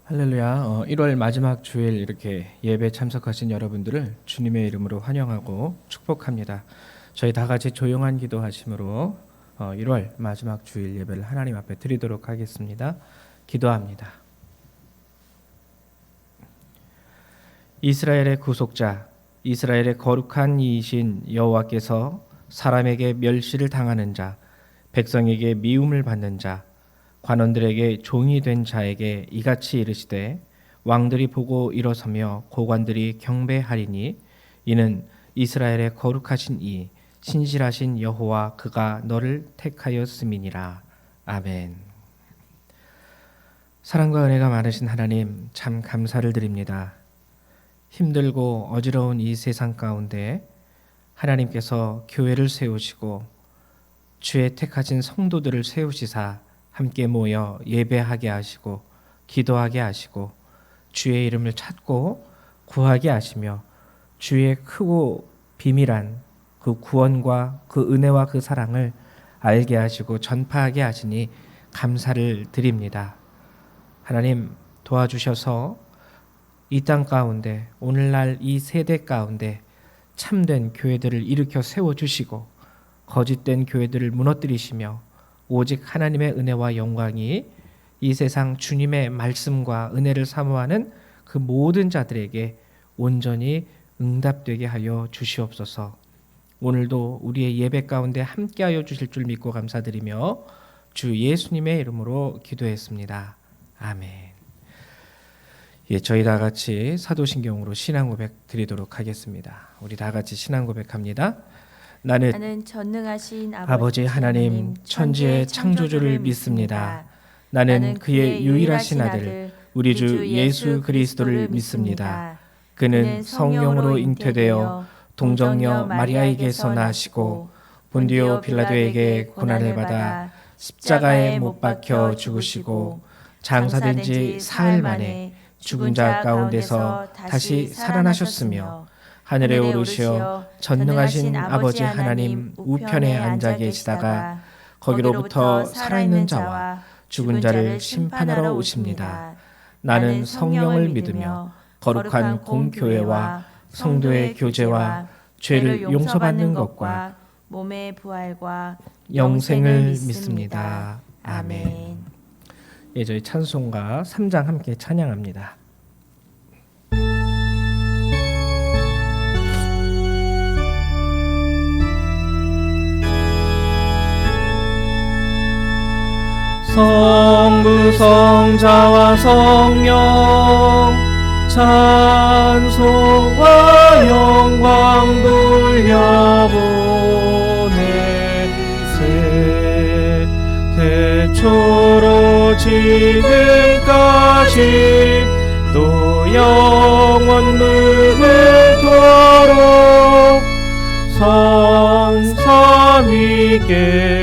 할렐루야. 1월 마지막 주일 이렇게 예배 참석하신 여러분들을 주님의 이름으로 환영하고 축복합니다. 저희 다 같이 조용한 기도하심으로 1월 마지막 주일 예배를 하나님 앞에 드리도록 하겠습니다. 기도합니다. 이스라엘의 구속자, 이스라엘의 거룩한 이이신 여호와께서 사람에게 멸시를 당하는 자, 백성에게 미움을 받는 자, 관원들에게 종이 된 자에게 이같이 이르시되 왕들이 보고 일어서며 고관들이 경배하리니 이는 이스라엘의 거룩하신 이 신실하신 여호와 그가 너를 택하였음이니라. 아멘. 사랑과 은혜가 많으신 하나님, 참 감사를 드립니다. 힘들고 어지러운 이 세상 가운데 하나님께서 교회를 세우시고 주의 택하신 성도들을 세우시사 함께 모여 예배하게 하시고 기도하게 하시고 주의 이름을 찾고 구하게 하시며 주의 크고 비밀한 그 구원과 그 은혜와 그 사랑을 알게 하시고 전파하게 하시니 감사를 드립니다. 하나님 도와주셔서 이 땅 가운데 오늘날 이 세대 가운데 참된 교회들을 일으켜 세워주시고 거짓된 교회들을 무너뜨리시며 오직 하나님의 은혜와 영광이 이 세상 주님의 말씀과 은혜를 사모하는 그 모든 자들에게 온전히 응답되게 하여 주시옵소서. 오늘도 우리의 예배 가운데 함께하여 주실 줄 믿고 감사드리며 주 예수님의 이름으로 기도했습니다. 아멘. 저희 다 같이 사도신경으로 신앙 고백 드리도록 하겠습니다. 우리 다 같이 신앙 고백합니다. 나는 전능하신 아버지 하나님 천지의 창조주를 믿습니다. 나는 그의 유일하신 아들 우리 주 예수 그리스도를 믿습니다. 그는 성령으로 잉태되어 동정녀 마리아에게서 나시고 본디오 빌라도에게 고난을 받아 십자가에 못 박혀 죽으시고 장사된 지 사흘 만에 죽은 자 가운데서 다시 살아나셨으며 하늘에 오르시어 전능하신 아버지 하나님 우편에 앉아 계시다가 거기로부터 살아있는 자와 죽은 자를 심판하러 오십니다. 나는 성령을 믿으며 거룩한 공교회와 성도의 교제와 죄를 용서받는 것과 몸의 부활과 영생을 믿습니다. 아멘. 저희 찬송가 3장 함께 찬양합니다. 성부 성자와 성령 찬송과 영광 돌려보내세 태초로 지금까지 또 영원 무궁토록 성삼위께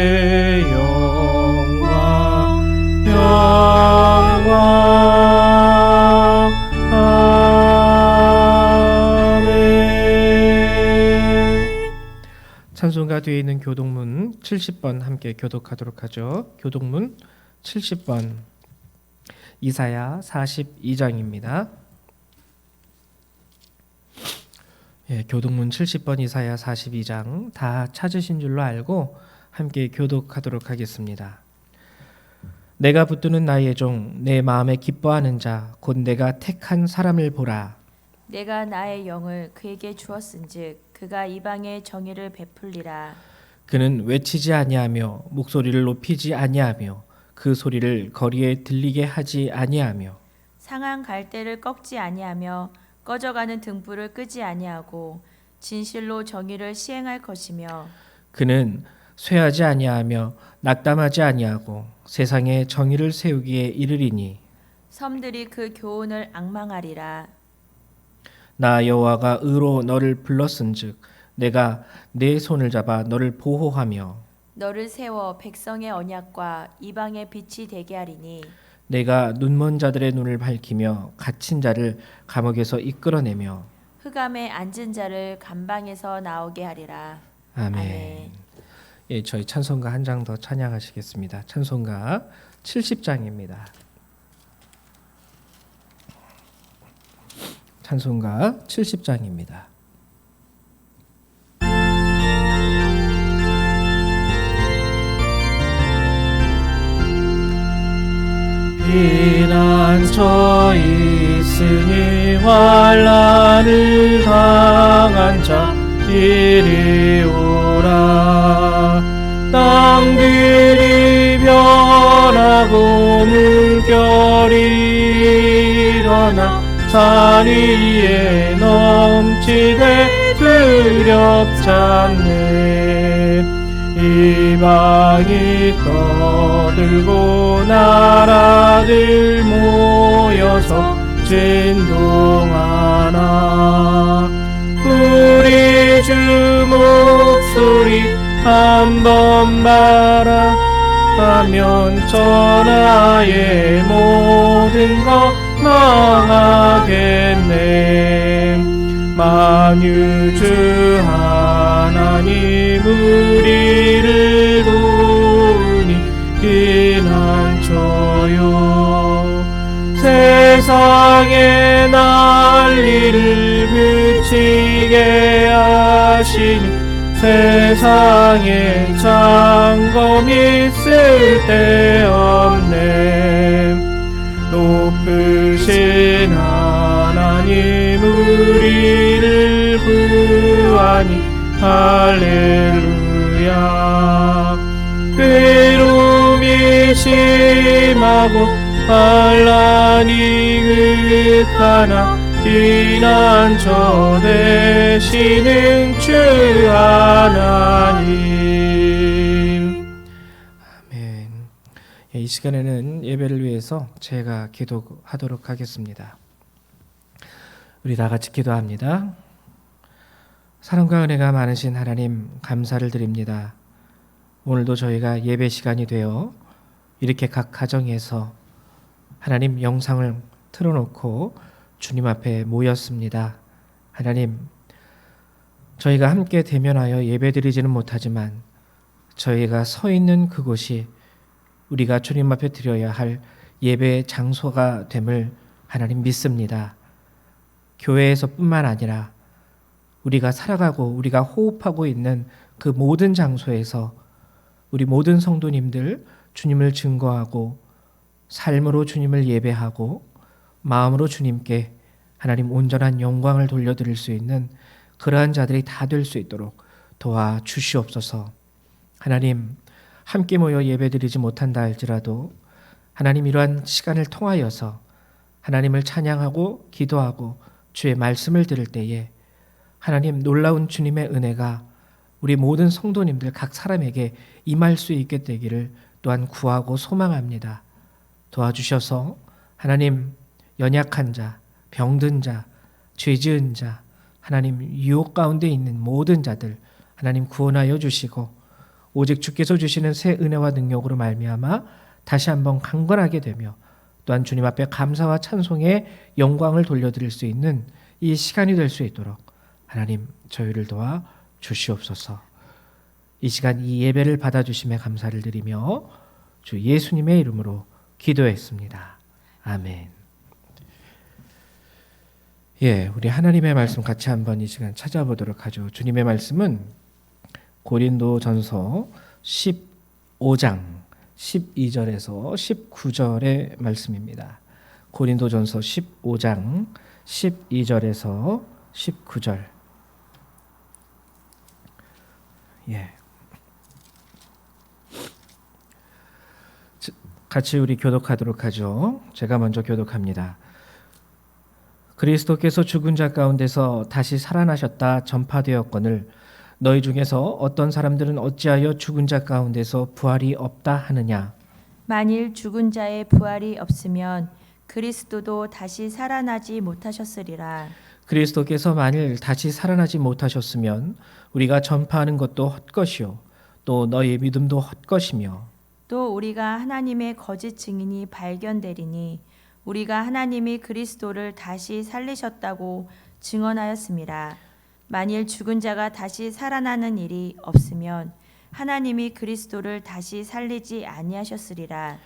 찬송가 뒤에 있는 교독문 70번 함께 교독하도록 하죠. 교독문 70번 이사야 42장입니다. 교독문 70번 이사야 42장 다 찾으신 줄로 알고 함께 교독하도록 하겠습니다. 내가 붙드는 나의 종 내 마음에 기뻐하는 자 곧 내가 택한 사람을 보라. 내가 나의 영을 그에게 주었은즉 그가 이방의 정의를 베풀리라. 그는 외치지 아니하며 목소리를 높이지 아니하며 그 소리를 거리에 들리게 하지 아니하며 상한 갈대를 꺾지 아니하며 꺼져가는 등불을 끄지 아니하고 진실로 정의를 시행할 것이며 그는 쇠하지 아니하며 낙담하지 아니하고 세상에 정의를 세우기에 이르리니 섬들이 그 교훈을 앙망하리라. 나 여호와가 의로 너를 불렀은즉 내가 내 손을 잡아 너를 보호하며 너를 세워 백성의 언약과 이방의 빛이 되게 하리니 내가 눈먼 자들의 눈을 밝히며 갇힌 자를 감옥에서 이끌어내며 흑암에 앉은 자를 감방에서 나오게 하리라. 아멘. 저희 찬송가 한 장 더 찬양하시겠습니다. 찬송가 70장입니다. 찬송가 70장입니다. 피난처 있으니 환난을 당한 자 이리 오라. 땅들이 변하고 물결이 일어나 산 위에 넘치되 두렵잖네. 이방이 떠들고 나라들 모여서 진동하나. 우리 주 목소리 한번 말하면 천하의 모든 것 망하겠네. 만유주 하나님 우리를 도우니 피난처요. 세상의 난리를 그치게 하시니 세상에 장검이 쓸데없네. 높으신 하나님 우리를 구하니 할렐루야. 괴로움이 심하고 환난이 극하나 피난처 되시는 주 하나님. 아멘. 이 시간에는 예배를 위해서 제가 기도하도록 하겠습니다. 우리 다 같이 기도합니다. 사랑과 은혜가 많으신 하나님 감사를 드립니다. 오늘도 저희가 예배 시간이 되어 이렇게 각 가정에서 하나님 영상을 틀어놓고 주님 앞에 모였습니다. 하나님, 저희가 함께 대면하여 예배드리지는 못하지만 저희가 서 있는 그곳이 우리가 주님 앞에 드려야 할 예배의 장소가 됨을 하나님 믿습니다. 교회에서뿐만 아니라 우리가 살아가고 우리가 호흡하고 있는 그 모든 장소에서 우리 모든 성도님들 주님을 증거하고 삶으로 주님을 예배하고 마음으로 주님께 하나님 온전한 영광을 돌려드릴 수 있는 그러한 자들이 다 될 수 있도록 도와주시옵소서. 하나님, 함께 모여 예배드리지 못한다 할지라도 하나님 이러한 시간을 통하여서 하나님을 찬양하고 기도하고 주의 말씀을 들을 때에 하나님 놀라운 주님의 은혜가 우리 모든 성도님들 각 사람에게 임할 수 있게 되기를 또한 구하고 소망합니다. 도와주셔서 하나님 연약한 자, 병든 자, 죄 지은 자, 하나님 유혹 가운데 있는 모든 자들 하나님 구원하여 주시고 오직 주께서 주시는 새 은혜와 능력으로 말미암아 다시 한번 강건하게 되며 또한 주님 앞에 감사와 찬송의 영광을 돌려드릴 수 있는 이 시간이 될 수 있도록 하나님 저희를 도와 주시옵소서. 이 시간 이 예배를 받아주심에 감사를 드리며 주 예수님의 이름으로 기도했습니다. 아멘. 예, 우리 하나님의 말씀 같이 한번 이 시간 찾아보도록 하죠. 주님의 말씀은 고린도전서 15장 12절에서 19절의 말씀입니다. 고린도전서 15장 12절에서 19절. 예. 같이 우리 교독하도록 하죠. 제가 먼저 교독합니다. 그리스도께서 죽은 자 가운데서 다시 살아나셨다 전파되었거늘 너희 중에서 어떤 사람들은 어찌하여 죽은 자 가운데서 부활이 없다 하느냐. 만일 죽은 자의 부활이 없으면 그리스도도 다시 살아나지 못하셨으리라. 그리스도께서 만일 다시 살아나지 못하셨으면 우리가 전파하는 것도 헛것이요 또 너희 믿음도 헛것이며 또 우리가 하나님의 거짓 증인이 발견되리니 우리가 하나님이 그리스도를 다시 살리셨다고 증언하였습니다. 만일 죽은 자가 다시 살아나는 일이 없으면 하나님이 그리스도를 다시 살리지 아니하셨으리라.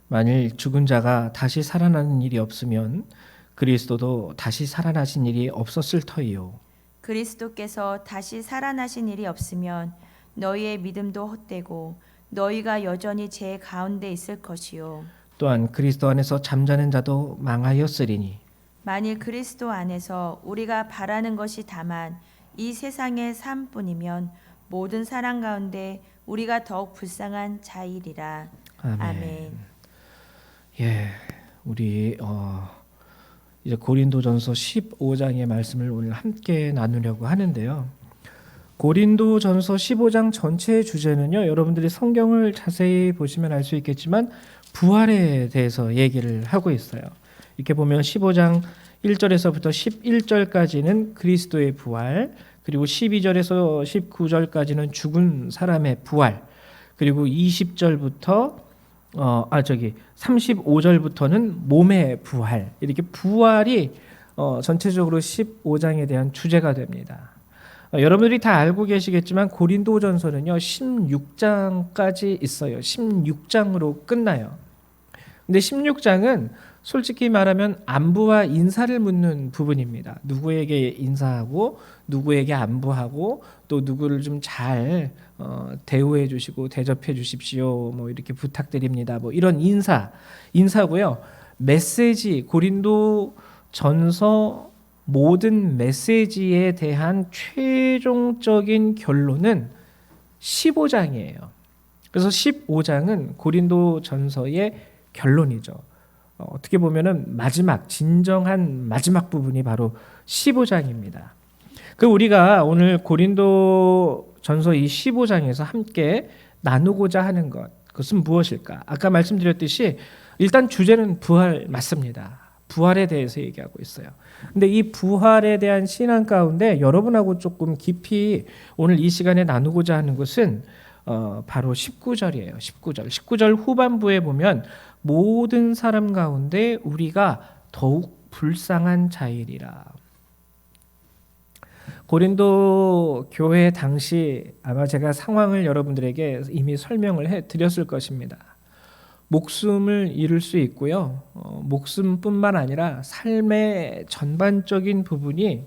만일 죽은 자가 다시 살아나는 일이 없으면 그리스도도 다시 살아나신 일이 없었을 터이요. 그리스도께서 다시 살아나신 일이 없으면 너희의 믿음도 헛되고 너희가 여전히 죄 가운데 있을 것이요. 또한 그리스도 안에서 잠자는 자도 망하였으리니 만일 그리스도 안에서 우리가 바라는 것이 다만 이 세상의 삶뿐이면 모든 사람 가운데 우리가 더욱 불쌍한 자이리라. 아멘. 예, 우리 이제 고린도전서 15장의 말씀을 오늘 함께 나누려고 하는데요. 고린도전서 15장 전체의 주제는요. 여러분들이 성경을 자세히 보시면 알 수 있겠지만 부활에 대해서 얘기를 하고 있어요. 이렇게 보면 15장 1절에서부터 11절까지는 그리스도의 부활, 그리고 12절에서 19절까지는 죽은 사람의 부활, 그리고 20절부터 35절부터는 몸의 부활, 이렇게 부활이 전체적으로 15장에 대한 주제가 됩니다. 여러분들이 다 알고 계시겠지만 고린도전서는요 16장까지 있어요. 16장으로 끝나요. 근데 16장은 솔직히 말하면 안부와 인사를 묻는 부분입니다. 누구에게 인사하고 누구에게 안부하고 또 누구를 좀 잘 대우해 주시고 대접해 주십시오. 뭐 이렇게 부탁드립니다. 뭐 이런 인사고요. 메시지 고린도전서 모든 메시지에 대한 최종적인 결론은 15장이에요. 그래서 15장은 고린도전서의 결론이죠. 어떻게 보면은 마지막 진정한 마지막 부분이 바로 15장입니다. 그 우리가 오늘 고린도전서 이 15장에서 함께 나누고자 하는 것, 그것은 무엇일까? 아까 말씀드렸듯이 일단 주제는 부활 맞습니다. 부활에 대해서 얘기하고 있어요. 근데 이 부활에 대한 신앙 가운데 여러분하고 조금 깊이 오늘 이 시간에 나누고자 하는 것은 바로 19절이에요. 19절 후반부에 보면 모든 사람 가운데 우리가 더욱 불쌍한 자이리라. 고린도 교회 당시 아마 제가 상황을 여러분들에게 이미 설명을 해 드렸을 것입니다. 목숨을 잃을 수 있고요. 목숨뿐만 아니라 삶의 전반적인 부분이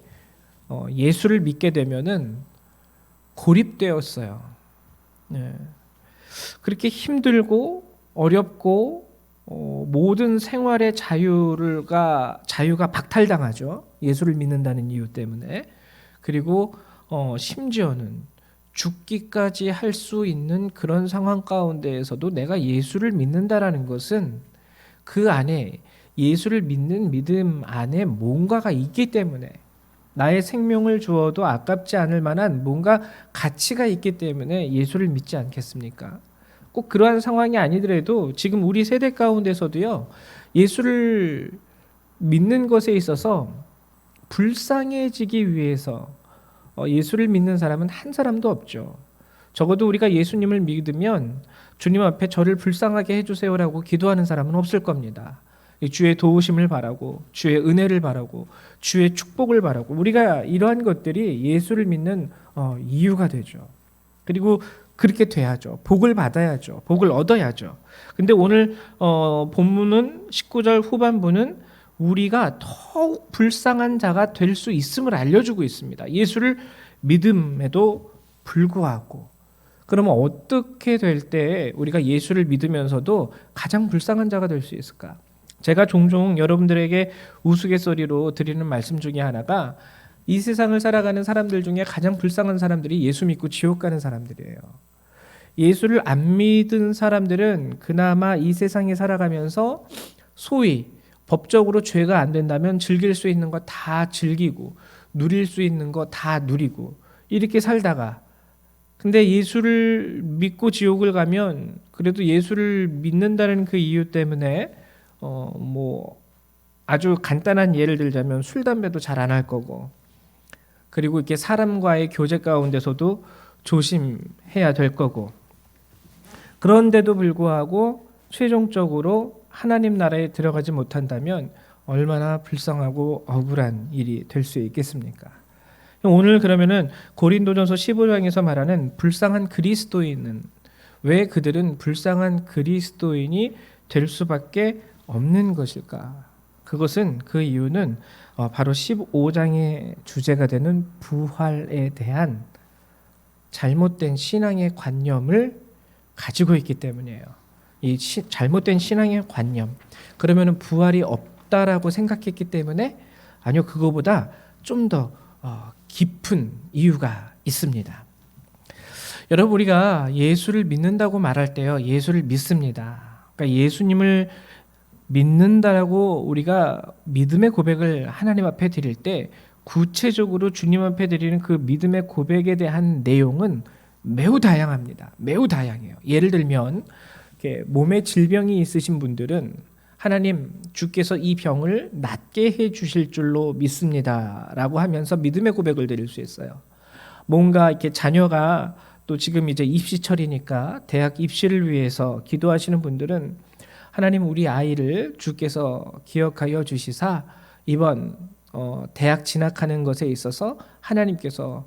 예수를 믿게 되면은 고립되었어요. 네. 그렇게 힘들고 어렵고 모든 생활의 자유가 박탈당하죠. 예수를 믿는다는 이유 때문에. 그리고 심지어는 죽기까지 할 수 있는 그런 상황 가운데에서도 내가 예수를 믿는다라는 것은 그 안에 예수를 믿는 믿음 안에 뭔가가 있기 때문에 나의 생명을 주어도 아깝지 않을 만한 뭔가 가치가 있기 때문에 예수를 믿지 않겠습니까? 꼭 그러한 상황이 아니더라도 지금 우리 세대 가운데서도요. 예수를 믿는 것에 있어서 불쌍해지기 위해서 예수를 믿는 사람은 한 사람도 없죠. 적어도 우리가 예수님을 믿으면 주님 앞에 저를 불쌍하게 해주세요라고 기도하는 사람은 없을 겁니다. 주의 도우심을 바라고 주의 은혜를 바라고 주의 축복을 바라고 우리가 이러한 것들이 예수를 믿는 이유가 되죠. 그리고 그렇게 돼야죠. 복을 받아야죠. 복을 얻어야죠. 근데 오늘 본문은 19절 후반부는 우리가 더욱 불쌍한 자가 될 수 있음을 알려주고 있습니다. 예수를 믿음에도 불구하고. 그러면 어떻게 될 때 우리가 예수를 믿으면서도 가장 불쌍한 자가 될 수 있을까? 제가 종종 여러분들에게 우스갯소리로 드리는 말씀 중에 하나가 이 세상을 살아가는 사람들 중에 가장 불쌍한 사람들이 예수 믿고 지옥 가는 사람들이에요. 예수를 안 믿은 사람들은 그나마 이 세상에 살아가면서 소위 법적으로 죄가 안 된다면 즐길 수 있는 거 다 즐기고 누릴 수 있는 거 다 누리고 이렇게 살다가 근데 예수를 믿고 지옥을 가면 그래도 예수를 믿는다는 그 이유 때문에 뭐 아주 간단한 예를 들자면 술 담배도 잘 안 할 거고 그리고 이렇게 사람과의 교제 가운데서도 조심해야 될 거고 그런데도 불구하고 최종적으로 하나님 나라에 들어가지 못한다면 얼마나 불쌍하고 억울한 일이 될 수 있겠습니까? 오늘 그러면은 고린도전서 15장에서 말하는 불쌍한 그리스도인은 왜 그들은 불쌍한 그리스도인이 될 수밖에 없는 것일까? 그것은 그 이유는 바로 15장의 주제가 되는 부활에 대한 잘못된 신앙의 관념을 가지고 있기 때문이에요. 이 잘못된 신앙의 관념. 그러면은 부활이 없다라고 생각했기 때문에 아니요, 그거보다 좀 더 깊은 이유가 있습니다. 여러분, 우리가 예수를 믿는다고 말할 때요, 예수를 믿습니다. 그러니까 예수님을 믿는다라고 우리가 믿음의 고백을 하나님 앞에 드릴 때 구체적으로 주님 앞에 드리는 그 믿음의 고백에 대한 내용은 매우 다양합니다. 매우 다양해요. 예를 들면 이렇게 몸에 질병이 있으신 분들은 하나님, 주께서 이 병을 낫게 해 주실 줄로 믿습니다라고 하면서 믿음의 고백을 드릴 수 있어요. 뭔가 이렇게 자녀가 또 지금 이제 입시철이니까 대학 입시를 위해서 기도하시는 분들은 하나님, 우리 아이를 주께서 기억하여 주시사 이번 대학 진학하는 것에 있어서 하나님께서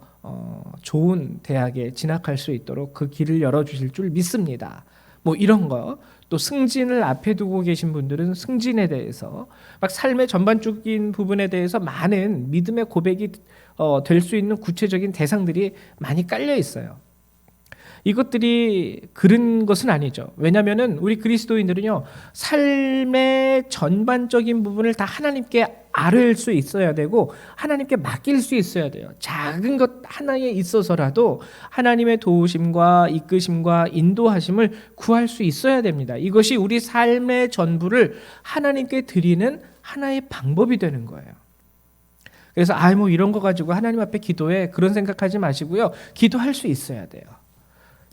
좋은 대학에 진학할 수 있도록 그 길을 열어주실 줄 믿습니다. 뭐 이런 거. 또 승진을 앞에 두고 계신 분들은 승진에 대해서 막 삶의 전반적인 부분에 대해서 많은 믿음의 고백이 될 수 있는 구체적인 대상들이 많이 깔려 있어요. 이것들이 그런 것은 아니죠. 왜냐하면은 우리 그리스도인들은요, 삶의 전반적인 부분을 다 하나님께 아뢰일 수 있어야 되고 하나님께 맡길 수 있어야 돼요. 작은 것 하나에 있어서라도 하나님의 도우심과 이끄심과 인도하심을 구할 수 있어야 됩니다. 이것이 우리 삶의 전부를 하나님께 드리는 하나의 방법이 되는 거예요. 그래서 뭐 이런 거 가지고 하나님 앞에 기도해, 그런 생각하지 마시고요. 기도할 수 있어야 돼요.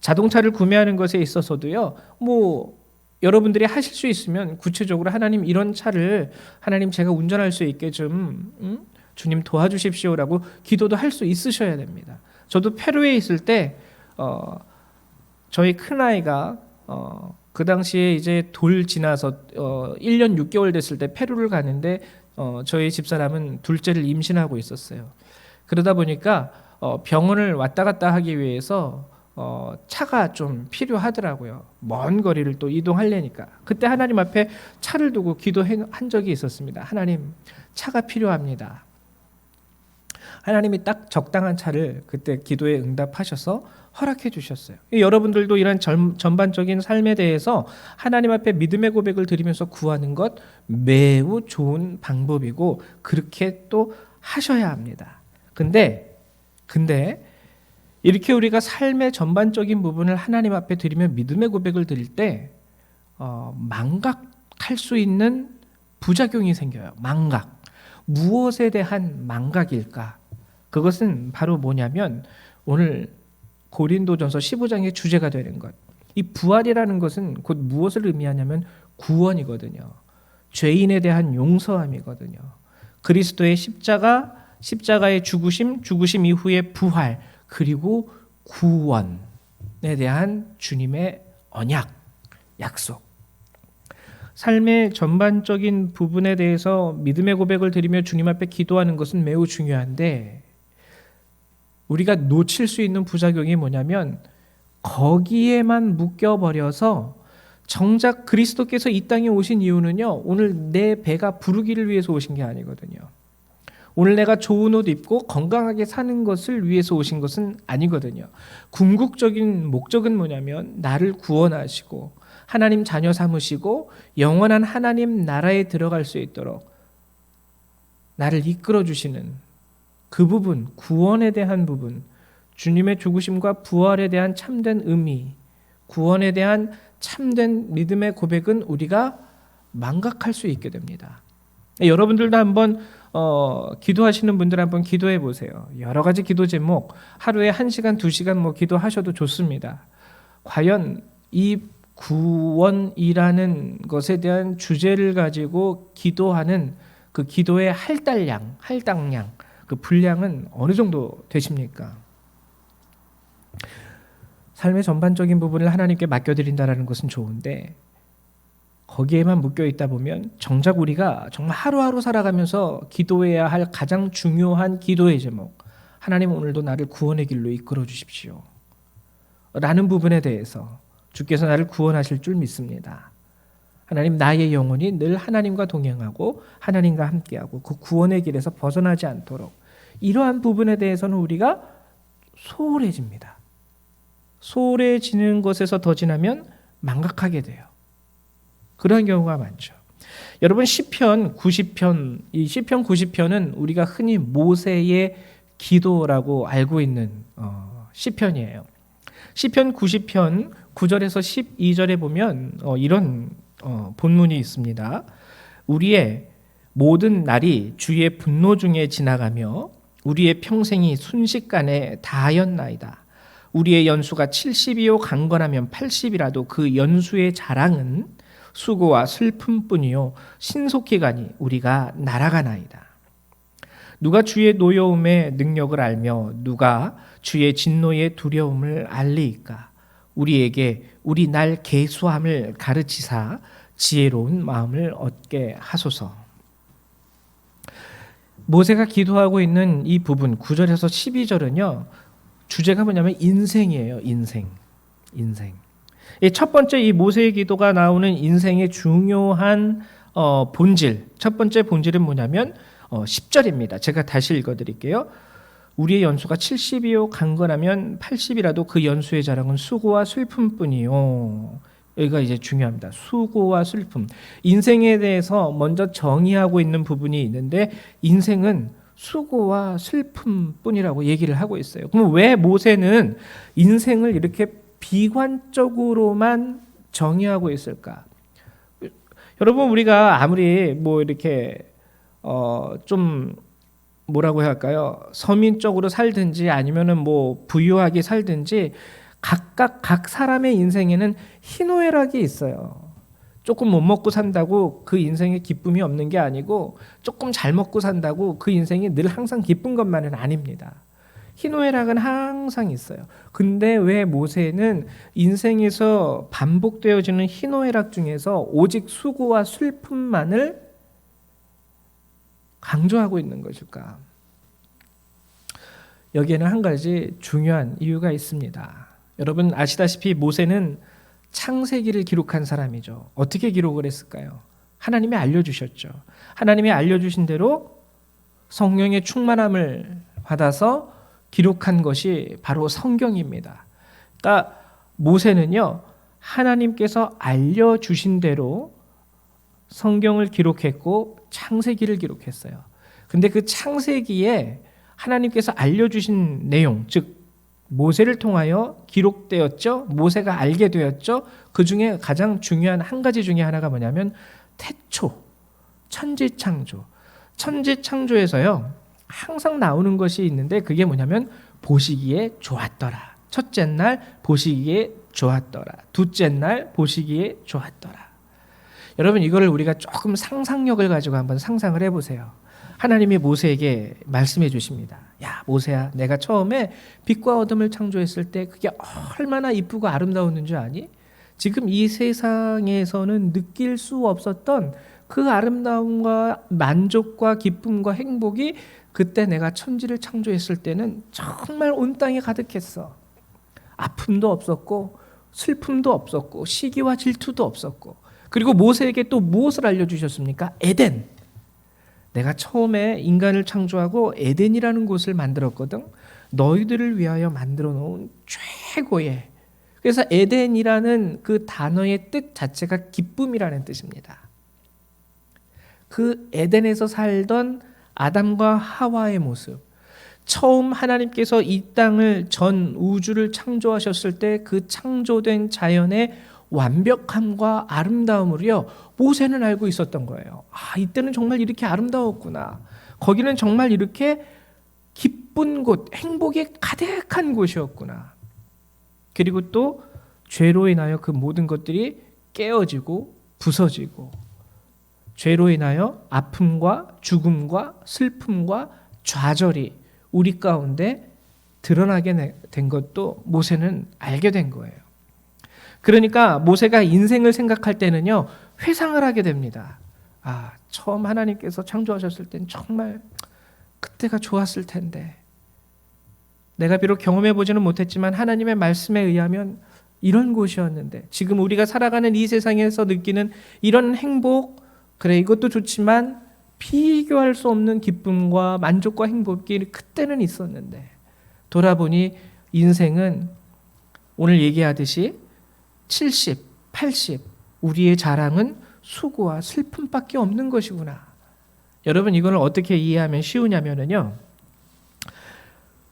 자동차를 구매하는 것에 있어서도요, 뭐 여러분들이 하실 수 있으면 구체적으로 하나님, 이런 차를 하나님 제가 운전할 수 있게 좀 주님 도와주십시오라고 기도도 할 수 있으셔야 됩니다. 저도 페루에 있을 때 저희 큰아이가 그 당시에 이제 돌 지나서 1년 6개월 됐을 때 페루를 가는데 저희 집사람은 둘째를 임신하고 있었어요. 그러다 보니까 병원을 왔다 갔다 하기 위해서 차가 좀 필요하더라고요. 먼 거리를 또 이동하려니까. 그때 하나님 앞에 차를 두고 기도한 적이 있었습니다. 하나님, 차가 필요합니다. 하나님이 딱 적당한 차를 그때 기도에 응답하셔서 허락해 주셨어요. 여러분들도 이런 전반적인 삶에 대해서 하나님 앞에 믿음의 고백을 드리면서 구하는 것 매우 좋은 방법이고 그렇게 또 하셔야 합니다. 근데 이렇게 우리가 삶의 전반적인 부분을 하나님 앞에 드리면 믿음의 고백을 드릴 때 망각할 수 있는 부작용이 생겨요. 망각. 무엇에 대한 망각일까? 그것은 바로 뭐냐면 오늘 고린도전서 15장의 주제가 되는 것. 이 부활이라는 것은 곧 무엇을 의미하냐면 구원이거든요. 죄인에 대한 용서함이거든요. 그리스도의 십자가의 죽으심 이후의 부활, 그리고 구원에 대한 주님의 언약, 약속. 삶의 전반적인 부분에 대해서 믿음의 고백을 드리며 주님 앞에 기도하는 것은 매우 중요한데 우리가 놓칠 수 있는 부작용이 뭐냐면 거기에만 묶여버려서 정작 그리스도께서 이 땅에 오신 이유는요, 오늘 내 배가 부르기를 위해서 오신 게 아니거든요. 오늘 내가 좋은 옷 입고 건강하게 사는 것을 위해서 오신 것은 아니거든요. 궁극적인 목적은 뭐냐면 나를 구원하시고 하나님 자녀 삼으시고 영원한 하나님 나라에 들어갈 수 있도록 나를 이끌어 주시는 그 부분, 구원에 대한 부분, 주님의 죽으심과 부활에 대한 참된 의미, 구원에 대한 참된 믿음의 고백은 우리가 망각할 수 있게 됩니다. 여러분들도 한번 기도하시는 분들 한번 기도해 보세요. 여러 가지 기도 제목, 하루에 1시간, 2시간 뭐 기도하셔도 좋습니다. 과연 이 구원이라는 것에 대한 주제를 가지고 기도하는 그 기도의 할당량, 그 분량은 어느 정도 되십니까? 삶의 전반적인 부분을 하나님께 맡겨드린다는 것은 좋은데 거기에만 묶여 있다 보면 정작 우리가 정말 하루하루 살아가면서 기도해야 할 가장 중요한 기도의 제목, 하나님 오늘도 나를 구원의 길로 이끌어 주십시오 라는 부분에 대해서 주께서 나를 구원하실 줄 믿습니다. 하나님, 나의 영혼이 늘 하나님과 동행하고 하나님과 함께하고 그 구원의 길에서 벗어나지 않도록, 이러한 부분에 대해서는 우리가 소홀해집니다. 소홀해지는 것에서 더 지나면 망각하게 돼요. 그런 경우가 많죠. 여러분, 시편 90편, 이 시편 90편은 우리가 흔히 모세의 기도라고 알고 있는 시편이에요. 시편 90편 9절에서 12절에 보면 이런 본문이 있습니다. 우리의 모든 날이 주의 분노 중에 지나가며 우리의 평생이 순식간에 다하였나이다. 우리의 연수가 70이요 강건하면 80이라도 그 연수의 자랑은 수고와 슬픔뿐이요 신속히 가니 우리가 날아가나이다. 누가 주의 노여움의 능력을 알며 누가 주의 진노의 두려움을 알리이까. 우리에게 우리 날 계수함을 가르치사 지혜로운 마음을 얻게 하소서. 모세가 기도하고 있는 이 부분 9절에서 12절은요, 주제가 뭐냐면 인생이에요. 인생. 첫 번째 이 모세의 기도가 나오는 인생의 중요한 본질, 첫 번째 본질은 뭐냐면 10절입니다. 제가 다시 읽어드릴게요. 우리의 연수가 70이요 강건하면 80이라도 그 연수의 자랑은 수고와 슬픔뿐이요. 여기가 이제 중요합니다. 수고와 슬픔. 인생에 대해서 먼저 정의하고 있는 부분이 있는데, 인생은 수고와 슬픔뿐이라고 얘기를 하고 있어요. 그럼 왜 모세는 인생을 이렇게 비관적으로만 정의하고 있을까? 여러분, 우리가 아무리 뭐 이렇게 좀 뭐라고 해야 할까요? 서민적으로 살든지 아니면은 뭐 부유하게 살든지 각 사람의 인생에는 희노애락이 있어요. 조금 못 먹고 산다고 그 인생에 기쁨이 없는 게 아니고, 조금 잘 먹고 산다고 그 인생이 늘 항상 기쁜 것만은 아닙니다. 희노애락은 항상 있어요. 근데 왜 모세는 인생에서 반복되어지는 희노애락 중에서 오직 수고와 슬픔만을 강조하고 있는 것일까? 여기에는 한 가지 중요한 이유가 있습니다. 여러분 아시다시피 모세는 창세기를 기록한 사람이죠. 어떻게 기록을 했을까요? 하나님이 알려주셨죠. 하나님이 알려주신 대로 성령의 충만함을 받아서 기록한 것이 바로 성경입니다. 그러니까 모세는요, 하나님께서 알려주신 대로 성경을 기록했고 창세기를 기록했어요. 근데 그 창세기에 하나님께서 알려주신 내용, 즉 모세를 통하여 기록되었죠. 모세가 알게 되었죠. 그 중에 가장 중요한 한 가지 중에 하나가 뭐냐면 태초, 천지창조. 천지창조에서요, 항상 나오는 것이 있는데 그게 뭐냐면 보시기에 좋았더라. 첫째 날 보시기에 좋았더라. 둘째 날 보시기에 좋았더라. 여러분, 이거를 우리가 조금 상상력을 가지고 한번 상상을 해보세요. 하나님이 모세에게 말씀해 주십니다. 야, 모세야, 내가 처음에 빛과 어둠을 창조했을 때 그게 얼마나 이쁘고 아름다웠는 줄 아니? 지금 이 세상에서는 느낄 수 없었던 그 아름다움과 만족과 기쁨과 행복이 그때 내가 천지를 창조했을 때는 정말 온 땅에 가득했어. 아픔도 없었고 슬픔도 없었고 시기와 질투도 없었고, 그리고 모세에게 또 무엇을 알려주셨습니까? 에덴. 내가 처음에 인간을 창조하고 에덴이라는 곳을 만들었거든. 너희들을 위하여 만들어 놓은 최고의. 그래서 에덴이라는 그 단어의 뜻 자체가 기쁨이라는 뜻입니다. 그 에덴에서 살던 아담과 하와의 모습, 처음 하나님께서 이 땅을, 전 우주를 창조하셨을 때 그 창조된 자연의 완벽함과 아름다움을요, 모세는 알고 있었던 거예요. 아, 이때는 정말 이렇게 아름다웠구나. 거기는 정말 이렇게 기쁜 곳, 행복이 가득한 곳이었구나. 그리고 또 죄로 인하여 그 모든 것들이 깨어지고 부서지고, 죄로 인하여 아픔과 죽음과 슬픔과 좌절이 우리 가운데 드러나게 된 것도 모세는 알게 된 거예요. 그러니까 모세가 인생을 생각할 때는요, 회상을 하게 됩니다. 아, 처음 하나님께서 창조하셨을 땐 정말 그때가 좋았을 텐데, 내가 비록 경험해 보지는 못했지만 하나님의 말씀에 의하면 이런 곳이었는데 지금 우리가 살아가는 이 세상에서 느끼는 이런 행복, 그래 이것도 좋지만 비교할 수 없는 기쁨과 만족과 행복이 그때는 있었는데 돌아보니 인생은 오늘 얘기하듯이 70, 80 우리의 자랑은 수고와 슬픔밖에 없는 것이구나. 여러분 이걸 어떻게 이해하면 쉬우냐면요.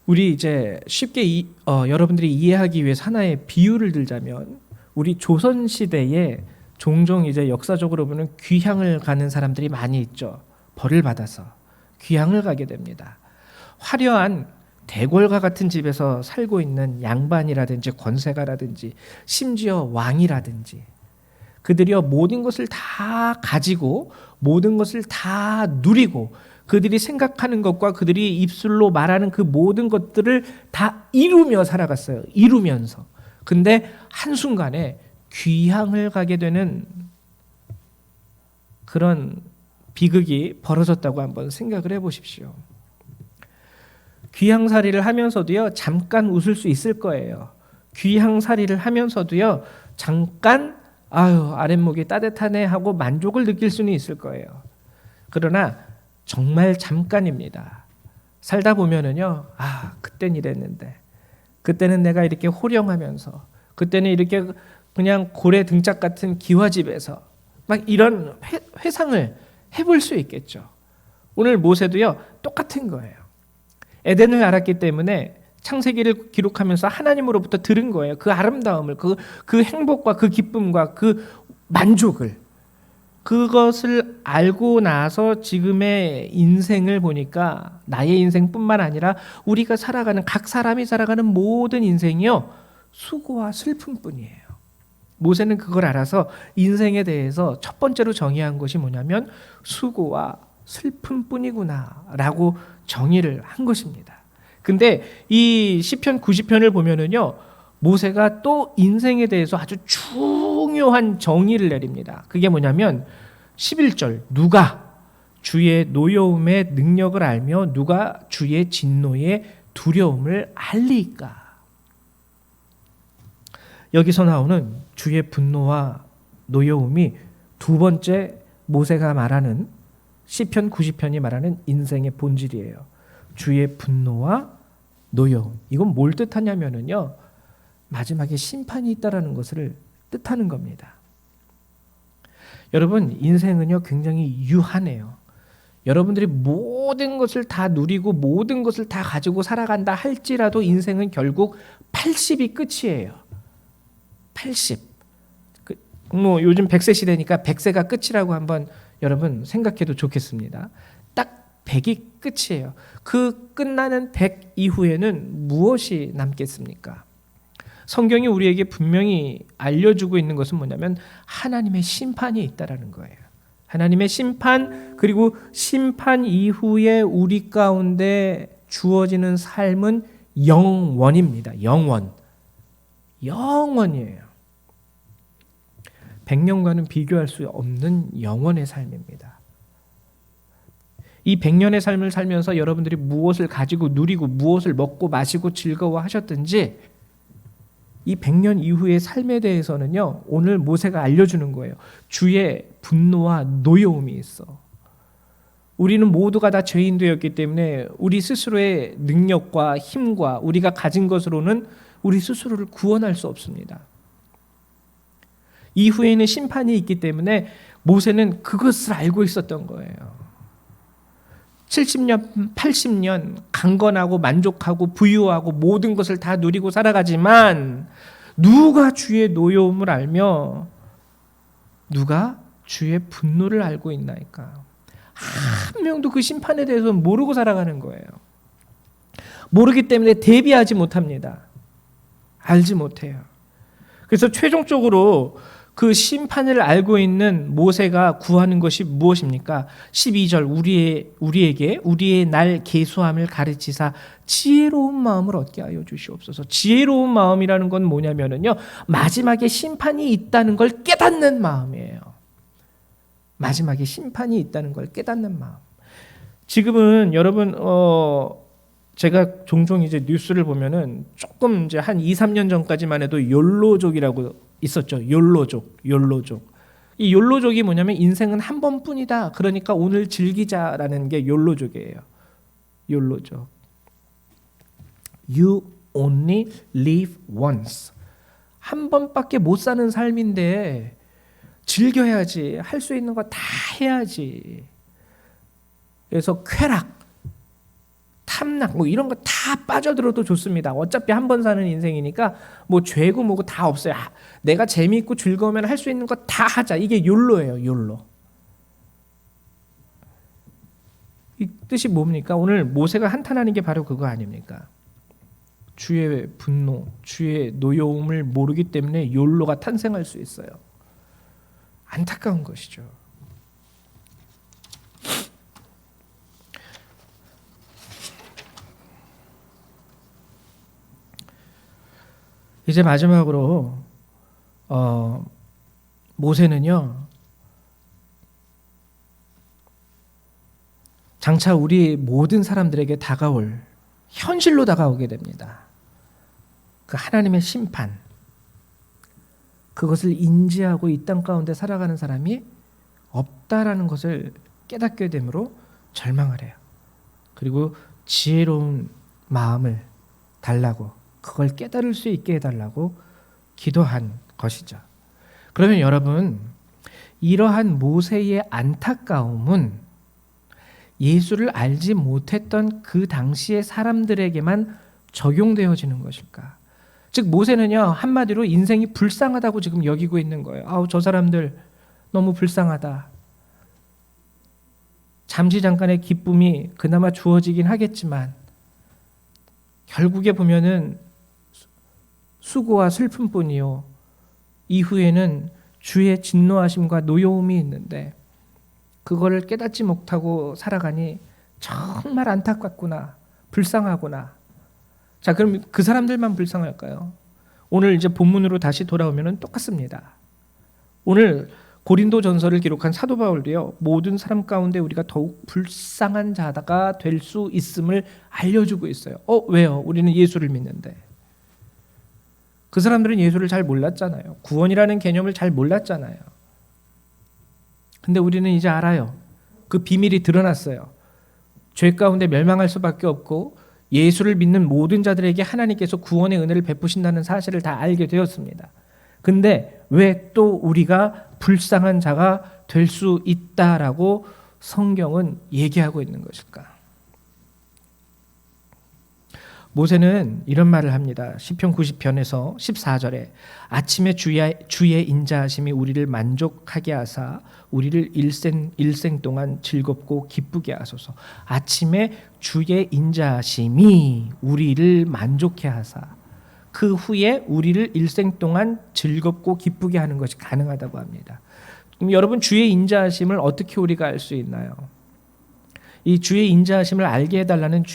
우리 이제 쉽게 여러분들이 이해하기 위해서 하나의 비유를 들자면 우리 조선 시대에 종종 이제 역사적으로 보면 귀향을 가는 사람들이 많이 있죠. 벌을 받아서 귀향을 가게 됩니다. 화려한 대궐과 같은 집에서 살고 있는 양반이라든지 권세가라든지 심지어 왕이라든지 그들이요 모든 것을 다 가지고 모든 것을 다 누리고 그들이 생각하는 것과 그들이 입술로 말하는 그 모든 것들을 다 이루며 살아갔어요. 이루면서. 근데 한순간에 귀향을 가게 되는 그런 비극이 벌어졌다고 한번 생각을 해보십시오. 귀향살이를 하면서도요 잠깐 웃을 수 있을 거예요. 귀향살이를 하면서도요 잠깐 아랫목이 따뜻하네 하고 만족을 느낄 수는 있을 거예요. 그러나 정말 잠깐입니다. 살다 보면은요 그땐 이랬는데 그때는 내가 이렇게 호령하면서 그때는 이렇게 그냥 고래 등짝 같은 기와집에서 막 이런 회상을 해볼 수 있겠죠. 오늘 모세도요 똑같은 거예요. 에덴을 알았기 때문에 창세기를 기록하면서 하나님으로부터 들은 거예요. 그 아름다움을, 그 행복과 그 기쁨과 그 만족을. 그것을 알고 나서 지금의 인생을 보니까 나의 인생뿐만 아니라 우리가 살아가는 각 사람이 살아가는 모든 인생이요 수고와 슬픔뿐이에요. 모세는 그걸 알아서 인생에 대해서 첫 번째로 정의한 것이 뭐냐면 수고와 슬픔뿐이구나라고 정의를 한 것입니다. 근데 이 시편 90편을 보면은요 모세가 또 인생에 대해서 아주 중요한 정의를 내립니다. 그게 뭐냐면 11절 누가 주의 노여움의 능력을 알며 누가 주의 진노의 두려움을 알리까. 여기서 나오는 주의 분노와 노여움이 두 번째 모세가 말하는 시편 90편이 말하는 인생의 본질이에요. 주의 분노와 노여움. 이건 뭘 뜻하냐면요. 마지막에 심판이 있다라는 것을 뜻하는 겁니다. 여러분, 인생은요 굉장히 유한해요. 여러분들이 모든 것을 다 누리고 모든 것을 다 가지고 살아간다 할지라도 인생은 결국 80이 끝이에요. 80. 요즘 100세 시대니까 100세가 끝이라고 한번 여러분 생각해도 좋겠습니다. 딱 100이 끝이에요. 그 끝나는 100 이후에는 무엇이 남겠습니까? 성경이 우리에게 분명히 알려주고 있는 것은 뭐냐면 하나님의 심판이 있다라는 거예요. 하나님의 심판, 그리고 심판 이후에 우리 가운데 주어지는 삶은 영원입니다. 영원이에요. 100년과는 비교할 수 없는 영원의 삶입니다. 이 100년의 삶을 살면서 여러분들이 무엇을 가지고 누리고 무엇을 먹고 마시고 즐거워하셨든지 이 100년 이후의 삶에 대해서는요 오늘 모세가 알려주는 거예요. 주의 분노와 노여움이 있어. 우리는 모두가 다 죄인 되었기 때문에 우리 스스로의 능력과 힘과 우리가 가진 것으로는 우리 스스로를 구원할 수 없습니다. 이후에는 심판이 있기 때문에 모세는 그것을 알고 있었던 거예요. 70년, 80년 강건하고 만족하고 부유하고 모든 것을 다 누리고 살아가지만 누가 주의 노여움을 알며 누가 주의 분노를 알고 있나이까. 한 명도 그 심판에 대해서 모르고 살아가는 거예요. 모르기 때문에 대비하지 못합니다. 알지 못해요. 그래서 최종적으로 그 심판을 알고 있는 모세가 구하는 것이 무엇입니까? 12절 우리에게 우리의 날 계수함을 가르치사 지혜로운 마음을 얻게 하여 주시옵소서. 지혜로운 마음이라는 건 뭐냐면요 마지막에 심판이 있다는 걸 깨닫는 마음이에요. 마지막에 심판이 있다는 걸 깨닫는 마음. 지금은 여러분 제가 종종 이제 뉴스를 보면은 조금 이제 한 2, 3년 전까지만 해도 욜로족이라고 있었죠. 욜로족. 이 욜로족이 뭐냐면 인생은 한 번뿐이다. 그러니까 오늘 즐기자라는 게 욜로족이에요. 욜로족. You only live once. 한 번밖에 못 사는 삶인데 즐겨야지. 할 수 있는 거 다 해야지. 그래서 쾌락, 탐락 뭐 이런 거 다 빠져들어도 좋습니다. 어차피 한 번 사는 인생이니까 뭐 죄고 뭐고 다 없어요. 내가 재미있고 즐거우면 할 수 있는 거 다 하자. 이게 욜로예요. 욜로. 이 뜻이 뭡니까? 오늘 모세가 한탄하는 게 바로 그거 아닙니까? 주의 분노, 주의 노여움을 모르기 때문에 욜로가 탄생할 수 있어요. 안타까운 것이죠. 이제 마지막으로 모세는요, 장차 우리 모든 사람들에게 다가올 현실로 다가오게 됩니다. 그 하나님의 심판, 그것을 인지하고 이 땅 가운데 살아가는 사람이 없다라는 것을 깨닫게 되므로 절망을 해요. 그리고 지혜로운 마음을 달라고, 그걸 깨달을 수 있게 해달라고 기도한 것이죠. 그러면 여러분, 이러한 모세의 안타까움은 예수를 알지 못했던 그 당시의 사람들에게만 적용되어지는 것일까? 즉 모세는요, 한마디로 인생이 불쌍하다고 지금 여기고 있는 거예요. 아우, 저 사람들 너무 불쌍하다. 잠시 잠깐의 기쁨이 그나마 주어지긴 하겠지만 결국에 보면은 수고와 슬픔뿐이요, 이후에는 주의 진노하심과 노여움이 있는데 그거를 깨닫지 못하고 살아가니 정말 안타깝구나, 불쌍하구나. 자, 그럼 그 사람들만 불쌍할까요? 오늘 이제 본문으로 다시 돌아오면 똑같습니다. 오늘 고린도전서를 기록한 사도 바울도요, 모든 사람 가운데 우리가 더욱 불쌍한 자가 될 수 있음을 알려주고 있어요. 왜요? 우리는 예수를 믿는데. 그 사람들은 예수를 잘 몰랐잖아요. 구원이라는 개념을 잘 몰랐잖아요. 근데 우리는 이제 알아요. 그 비밀이 드러났어요. 죄 가운데 멸망할 수밖에 없고 예수를 믿는 모든 자들에게 하나님께서 구원의 은혜를 베푸신다는 사실을 다 알게 되었습니다. 근데 왜 또 우리가 불쌍한 자가 될 수 있다라고 성경은 얘기하고 있는 것일까? 모세는 이런 말을 합니다. 시편 90편에서 14절에 아침에 주의 인자하심이 우리를 만족하게 하사 우리를 일생 동안 즐겁고 기쁘게 하소서. 아침에 주의 인자하심이 우리를 만족해 하사 그 후에 우리를 일생 동안 즐겁고 기쁘게 하는 것이 가능하다고 합니다. 그럼 여러분, 주의 인자하심을 어떻게 우리가 알 수 있나요? 이 주의 인자하심을 알게 해달라는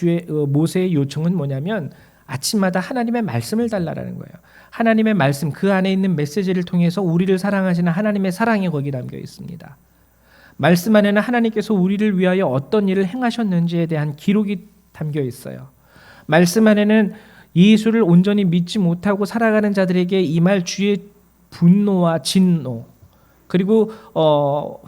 모세의 요청은 뭐냐면 아침마다 하나님의 말씀을 달라라는 거예요. 하나님의 말씀, 그 안에 있는 메시지를 통해서 우리를 사랑하시는 하나님의 사랑이 거기 담겨 있습니다. 말씀 안에는 하나님께서 우리를 위하여 어떤 일을 행하셨는지에 대한 기록이 담겨 있어요. 말씀 안에는 예수를 온전히 믿지 못하고 살아가는 자들에게 임할 주의 분노와 진노, 그리고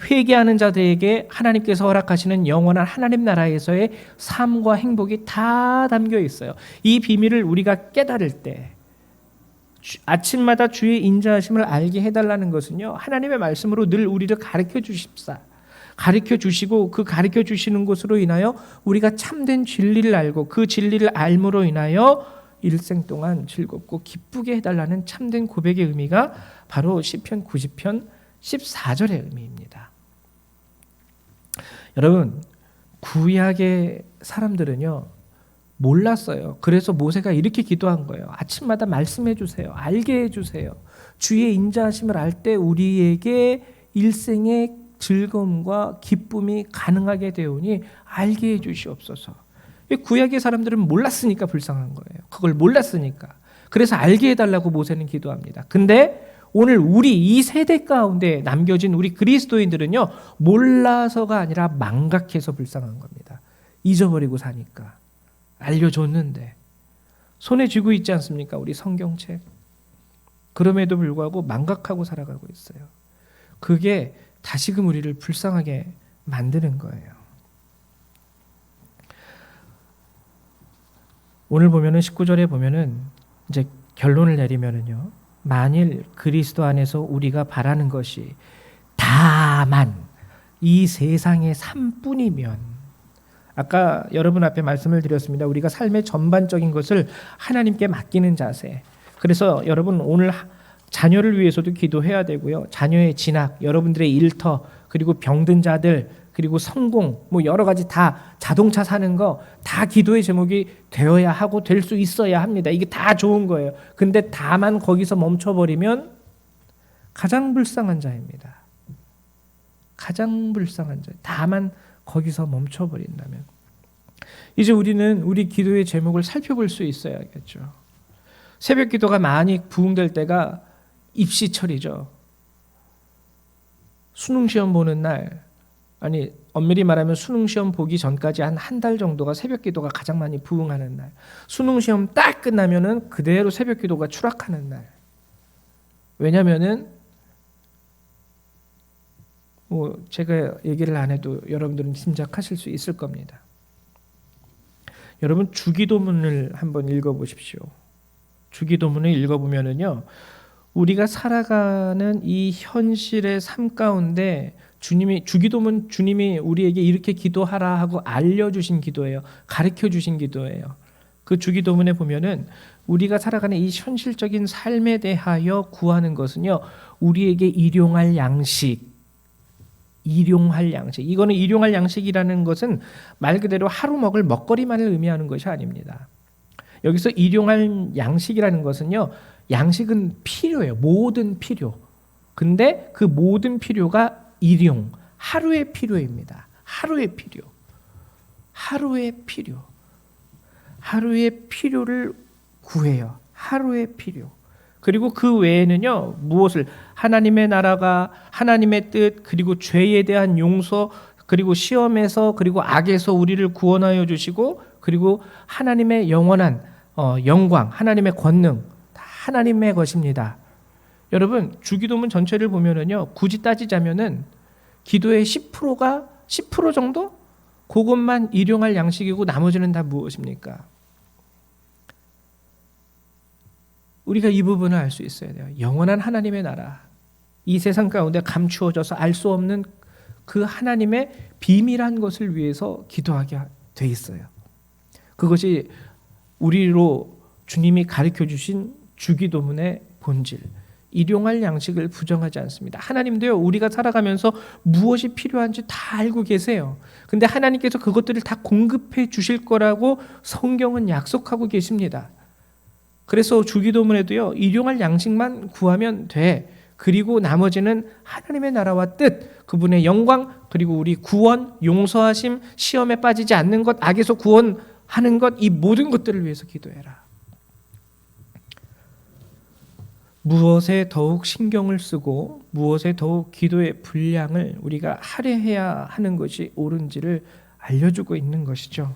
회개하는 자들에게 하나님께서 허락하시는 영원한 하나님 나라에서의 삶과 행복이 다 담겨 있어요. 이 비밀을 우리가 깨달을 때 아침마다 주의 인자하심을 알게 해달라는 것은요, 하나님의 말씀으로 늘 우리를 가르쳐 주십사. 가르쳐 주시고 그 가르쳐 주시는 것으로 인하여 우리가 참된 진리를 알고 그 진리를 알므로 인하여 일생 동안 즐겁고 기쁘게 해달라는 참된 고백의 의미가 바로 시편 90편 14절의 의미입니다. 여러분, 구약의 사람들은요 몰랐어요. 그래서 모세가 이렇게 기도한 거예요. 아침마다 말씀해 주세요. 알게 해주세요. 주의 인자하심을 알 때 우리에게 일생의 즐거움과 기쁨이 가능하게 되오니 알게 해주시옵소서. 구약의 사람들은 몰랐으니까 불쌍한 거예요. 그걸 몰랐으니까. 그래서 알게 해달라고 모세는 기도합니다. 근데 오늘 우리 이 세대 가운데 남겨진 우리 그리스도인들은요, 몰라서가 아니라 망각해서 불쌍한 겁니다. 잊어버리고 사니까. 알려줬는데 손에 쥐고 있지 않습니까? 우리 성경책. 그럼에도 불구하고 망각하고 살아가고 있어요. 그게 다시금 우리를 불쌍하게 만드는 거예요. 오늘 보면은 19절에 보면은 이제 결론을 내리면은요. 만일 그리스도 안에서 우리가 바라는 것이 다만 이 세상의 삶뿐이면, 아까 여러분 앞에 말씀을 드렸습니다. 우리가 삶의 전반적인 것을 하나님께 맡기는 자세. 그래서 여러분 오늘 자녀를 위해서도 기도해야 되고요. 자녀의 진학, 여러분들의 일터, 그리고 병든 자들, 그리고 성공, 뭐 여러 가지 다 자동차 사는 거 다 기도의 제목이 되어야 하고 될 수 있어야 합니다. 이게 다 좋은 거예요. 근데 다만 거기서 멈춰버리면 가장 불쌍한 자입니다. 가장 불쌍한 자. 다만 거기서 멈춰버린다면 이제 우리는 우리 기도의 제목을 살펴볼 수 있어야겠죠. 새벽 기도가 많이 부흥될 때가 입시철이죠. 수능시험 보는 날, 아니 엄밀히 말하면 수능시험 보기 전까지 한 달 정도가 새벽 기도가 가장 많이 부흥하는 날. 수능시험 딱 끝나면은 그대로 새벽 기도가 추락하는 날. 왜냐면은 뭐 제가 얘기를 안 해도 여러분들은 짐작하실 수 있을 겁니다. 여러분 주기도문을 한번 읽어보십시오. 주기도문을 읽어보면은요, 우리가 살아가는 이 현실의 삶 가운데 주기도문 주님이 우리에게 이렇게 기도하라 하고 알려주신 기도예요. 가르쳐주신 기도예요. 그 주기도문에 보면은 우리가 살아가는 이 현실적인 삶에 대하여 구하는 것은요, 우리에게 일용할 양식. 이거는 일용할 양식이라는 것은 말 그대로 하루 먹을 먹거리만을 의미하는 것이 아닙니다. 여기서 일용할 양식이라는 것은요, 양식은 필요예요. 모든 필요. 근데 그 모든 필요가 일용, 하루의 필요입니다. 하루의 필요. 하루의 필요를 구해요. 하루의 필요. 그리고 그 외에는요, 무엇을 하나님의 나라가, 하나님의 뜻, 그리고 죄에 대한 용서, 그리고 시험에서, 그리고 악에서 우리를 구원하여 주시고, 그리고 하나님의 영원한 영광, 하나님의 권능, 다 하나님의 것입니다. 여러분 주기도문 전체를 보면은요, 굳이 따지자면은 기도의 10% 정도? 그것만 일용할 양식이고 나머지는 다 무엇입니까? 우리가 이 부분을 알 수 있어야 돼요. 영원한 하나님의 나라, 이 세상 가운데 감추어져서 알 수 없는 그 하나님의 비밀한 것을 위해서 기도하게 돼 있어요. 그것이 우리로 주님이 가르쳐 주신 주기도문의 본질. 일용할 양식을 부정하지 않습니다. 하나님도요, 우리가 살아가면서 무엇이 필요한지 다 알고 계세요. 근데 하나님께서 그것들을 다 공급해 주실 거라고 성경은 약속하고 계십니다. 그래서 주기도문에도요, 일용할 양식만 구하면 돼. 그리고 나머지는 하나님의 나라와 뜻, 그분의 영광, 그리고 우리 구원, 용서하심, 시험에 빠지지 않는 것, 악에서 구원하는 것, 이 모든 것들을 위해서 기도해라. 무엇에 더욱 신경을 쓰고 무엇에 더욱 기도의 분량을 우리가 할애해야 하는 것이 옳은지를 알려주고 있는 것이죠.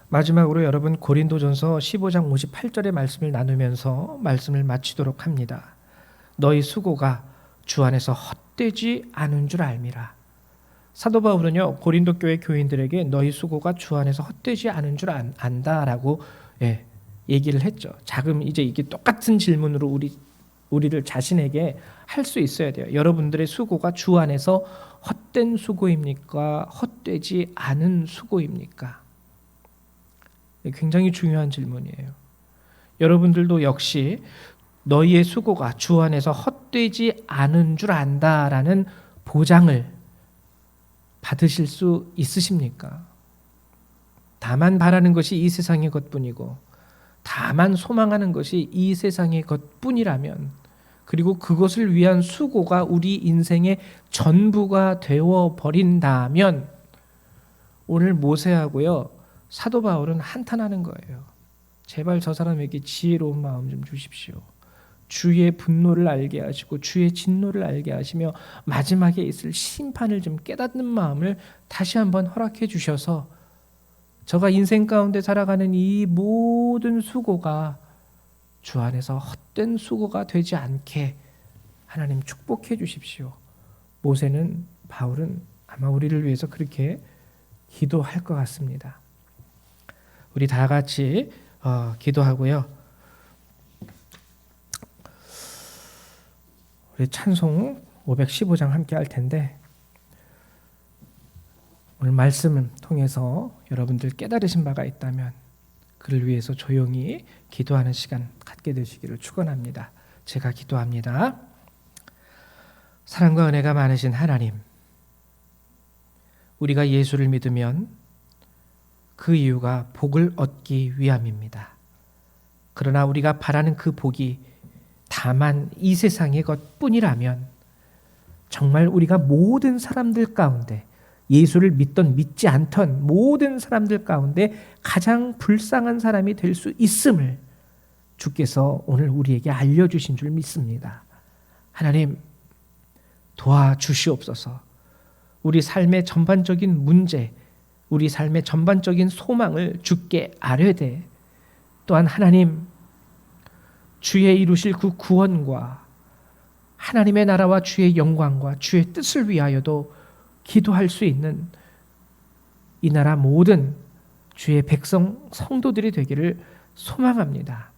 마지막으로 여러분 고린도전서 15장 58절의 말씀을 나누면서 말씀을 마치도록 합니다. 너희 수고가 주 안에서 헛되지 않은 줄 알미라. 사도 바울은요, 고린도 교회 교인들에게 너희 수고가 주 안에서 헛되지 않은 줄 안다라고 얘기를 했죠. 자금 이제 이게 똑같은 질문으로 우리를 자신에게 할 수 있어야 돼요. 여러분들의 수고가 주 안에서 헛된 수고입니까? 헛되지 않은 수고입니까? 굉장히 중요한 질문이에요. 여러분들도 역시 너희의 수고가 주 안에서 헛되지 않은 줄 안다라는 보장을 받으실 수 있으십니까? 다만 바라는 것이 이 세상의 것뿐이고 다만 소망하는 것이 이 세상의 것뿐이라면, 그리고 그것을 위한 수고가 우리 인생의 전부가 되어 버린다면, 오늘 모세하고요 사도 바울은 한탄하는 거예요. 제발 저 사람에게 지혜로운 마음 좀 주십시오. 주의 분노를 알게 하시고 주의 진노를 알게 하시며 마지막에 있을 심판을 좀 깨닫는 마음을 다시 한번 허락해 주셔서 저가 인생 가운데 살아가는 이 모든 수고가 주 안에서 헛된 수고가 되지 않게 하나님 축복해 주십시오. 모세는, 바울은 아마 우리를 위해서 그렇게 기도할 것 같습니다. 우리 다 같이 기도하고요. 우리 찬송 515장 함께 할 텐데, 오늘 말씀을 통해서 여러분들 깨달으신 바가 있다면 그를 위해서 조용히 기도하는 시간 갖게 되시기를 축원합니다. 제가 기도합니다. 사랑과 은혜가 많으신 하나님, 우리가 예수를 믿으면 그 이유가 복을 얻기 위함입니다. 그러나 우리가 바라는 그 복이 다만 이 세상의 것뿐이라면 정말 우리가 모든 사람들 가운데, 예수를 믿던 믿지 않던 모든 사람들 가운데 가장 불쌍한 사람이 될 수 있음을 주께서 오늘 우리에게 알려주신 줄 믿습니다. 하나님, 도와주시옵소서. 우리 삶의 전반적인 문제, 우리 삶의 전반적인 소망을 주께 아뢰되, 또한 하나님, 주의 이루실 그 구원과 하나님의 나라와 주의 영광과 주의 뜻을 위하여도 기도할 수 있는 이 나라 모든 주의 백성 성도들이 되기를 소망합니다.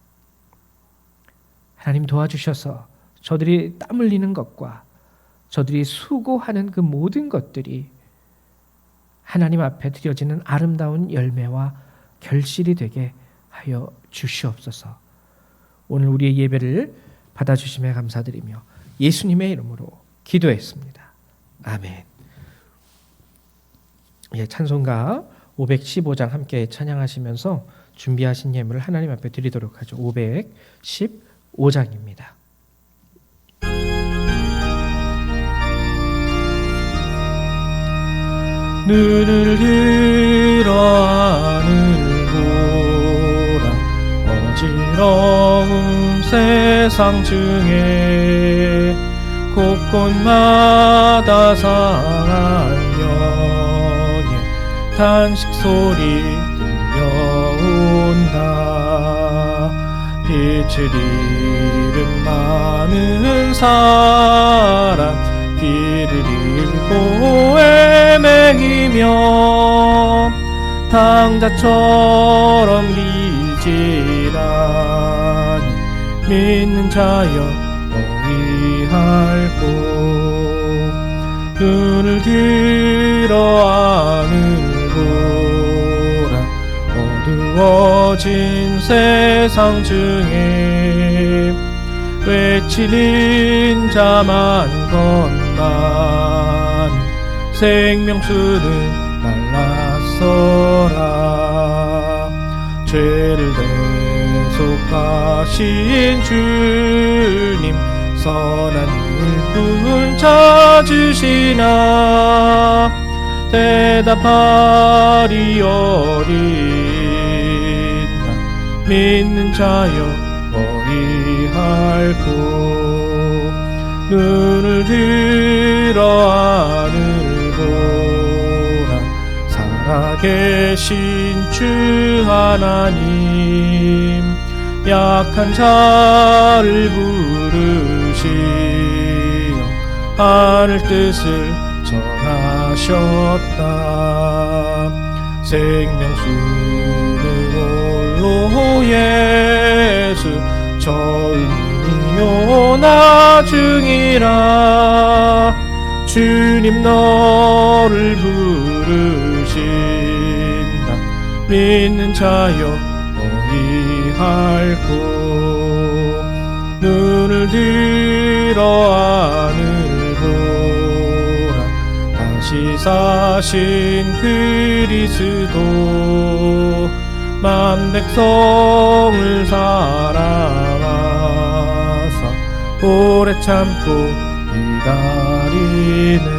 하나님 도와주셔서 저들이 땀 흘리는 것과 저들이 수고하는 그 모든 것들이 하나님 앞에 드려지는 아름다운 열매와 결실이 되게 하여 주시옵소서. 오늘 우리의 예배를 받아주심에 감사드리며 예수님의 이름으로 기도했습니다. 아멘. 찬송가 515장 함께 찬양하시면서 준비하신 예물을 하나님 앞에 드리도록 하죠. 515장입니다. 눈을 들어 하늘 보라, 어지러운 세상 중에 곳곳마다 상한 영의 탄식 소리 들려온다. 빛을 잃은 많은 사람, 길을 잃고 헤매이며 당자처럼 기질하니 믿는 자여 어이할꼬. 눈을 들어 하늘 보라, 어두워진 세상 중에 외치는 자만 건만 생명수는 말랐어라. 죄를 대속하신 주님, 선한 일꾼 찾으시나 대답하리 어린나 믿는 자여 어이할꼬. 눈을 들어 하늘 보라, 살아계신 주 하나님, 약한 자를 부르시어 하늘 뜻을 정하셨다. 생명수는 홀로 예수, 저인이요 나중이라. 주님 너를 부르신다. 믿는 자여 어이할꼬. 눈을 들어 하늘 보라, 다시 사신 그리스도, 만 백성을 사랑하사 오래 참고 기다리네.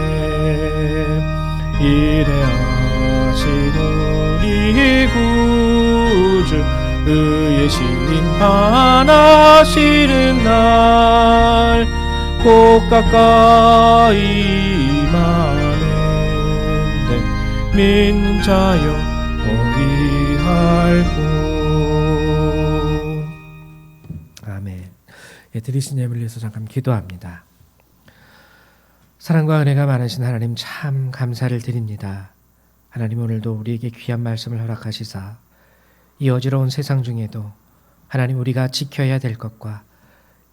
이래하신 우리 구주, 의의 심판하시는 날 곧 가까이 임하는데 믿는 자여 거리할고. 아멘. 예, 들으신 예물을 위해서 잠깐 기도합니다. 사랑과 은혜가 많으신 하나님 참 감사를 드립니다. 하나님 오늘도 우리에게 귀한 말씀을 허락하시사 이 어지러운 세상 중에도 하나님 우리가 지켜야 될 것과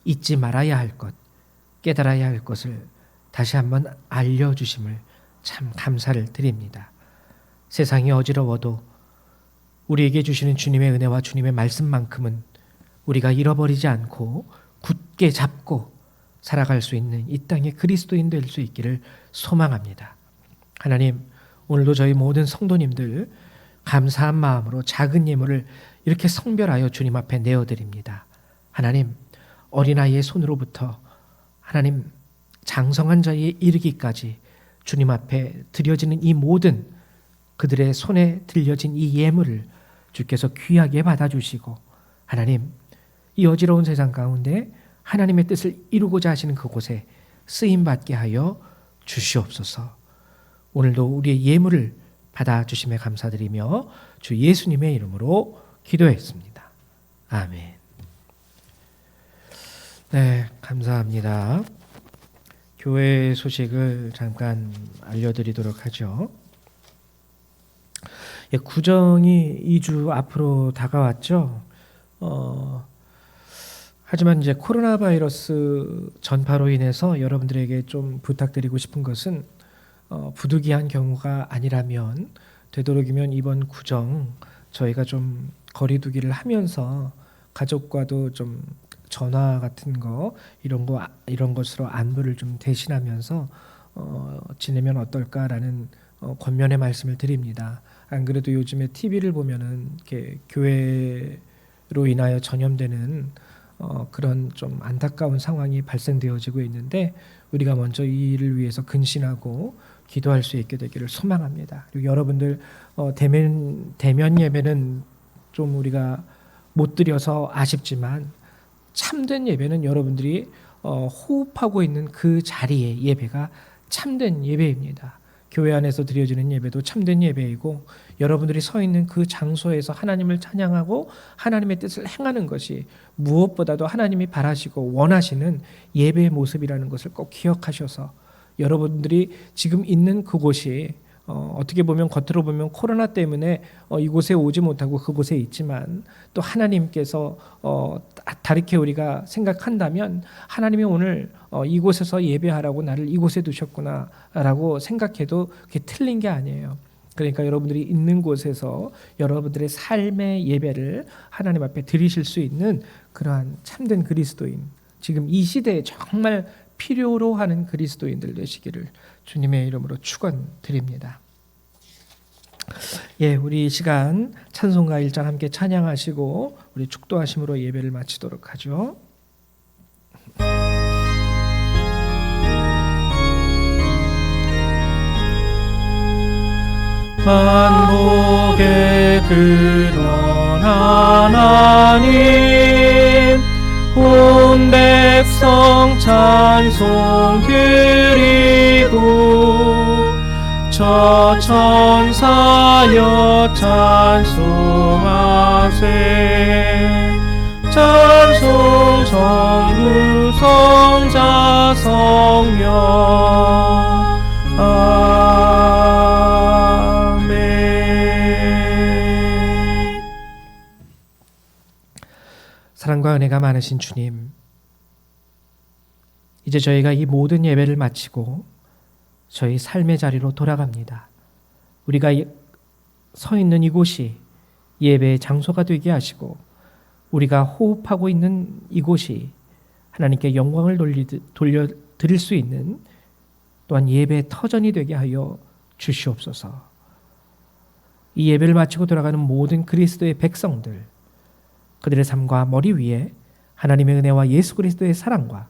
잊지 말아야 할 것, 깨달아야 할 것을 다시 한번 알려주심을 참 감사를 드립니다. 세상이 어지러워도 우리에게 주시는 주님의 은혜와 주님의 말씀만큼은 우리가 잃어버리지 않고 굳게 잡고 살아갈 수 있는 이 땅의 그리스도인 될 수 있기를 소망합니다. 하나님, 오늘도 저희 모든 성도님들 감사한 마음으로 작은 예물을 이렇게 성별하여 주님 앞에 내어드립니다. 하나님, 어린아이의 손으로부터 하나님 장성한 자에 이르기까지 주님 앞에 드려지는 이 모든 그들의 손에 들려진 이 예물을 주께서 귀하게 받아주시고 하나님, 이 어지러운 세상 가운데 하나님의 뜻을 이루고자 하시는 그곳에 쓰임받게 하여 주시옵소서. 오늘도 우리의 예물을 받아주심에 감사드리며 주 예수님의 이름으로 기도했습니다. 아멘. 네, 감사합니다. 교회 소식을 잠깐 알려드리도록 하죠. 구정이 2주 앞으로 다가왔죠. 하지만 이제 코로나 바이러스 전파로 인해서 여러분들에게 좀 부탁드리고 싶은 것은 부득이한 경우가 아니라면 되도록이면 이번 구정 저희가 좀 거리두기를 하면서 가족과도 좀 전화 같은 거 이런 것으로 안부를 좀 대신하면서 지내면 어떨까라는 권면의 말씀을 드립니다. 안 그래도 요즘에 TV를 보면은 이렇게 교회로 인하여 전염되는 그런 좀 안타까운 상황이 발생되어지고 있는데 우리가 먼저 이 일을 위해서 근신하고 기도할 수 있게 되기를 소망합니다. 그리고 여러분들 대면 예배는 좀 우리가 못 드려서 아쉽지만 참된 예배는 여러분들이 호흡하고 있는 그 자리의 예배가 참된 예배입니다. 교회 안에서 드려지는 예배도 참된 예배이고 여러분들이 서 있는 그 장소에서 하나님을 찬양하고 하나님의 뜻을 행하는 것이 무엇보다도 하나님이 바라시고 원하시는 예배의 모습이라는 것을 꼭 기억하셔서 여러분들이 지금 있는 그곳이 어떻게 보면 겉으로 보면 코로나 때문에 이곳에 오지 못하고 그곳에 있지만 또 하나님께서 다르게 우리가 생각한다면 하나님이 오늘 이곳에서 예배하라고 나를 이곳에 두셨구나라고 생각해도 그게 틀린 게 아니에요. 그러니까 여러분들이 있는 곳에서 여러분들의 삶의 예배를 하나님 앞에 드리실 수 있는 그러한 참된 그리스도인, 지금 이 시대에 정말 필요로 하는 그리스도인들 되시기를 주님의 이름으로 축원드립니다. 예, 우리 이 시간 찬송가 1장 함께 찬양하시고 우리 축도하심으로 예배를 마치도록 하죠. 만복의 근원 하나님 온 백성 찬송 드리고 저 천사여 찬송하세 찬송 전부 성자 성령 아멘. 사랑과 은혜가 많으신 주님, 이제 저희가 이 모든 예배를 마치고 저희 삶의 자리로 돌아갑니다. 우리가 서 있는 이곳이 예배의 장소가 되게 하시고 우리가 호흡하고 있는 이곳이 하나님께 영광을 돌려드릴 수 있는 또한 예배의 터전이 되게 하여 주시옵소서. 이 예배를 마치고 돌아가는 모든 그리스도의 백성들, 그들의 삶과 머리 위에 하나님의 은혜와 예수 그리스도의 사랑과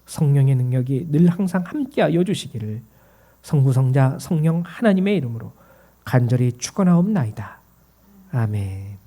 성령의 능력이 늘 항상 함께하여 주시기를 성부 성자 성령 하나님의 이름으로 간절히 축원하옵나이다. 아멘.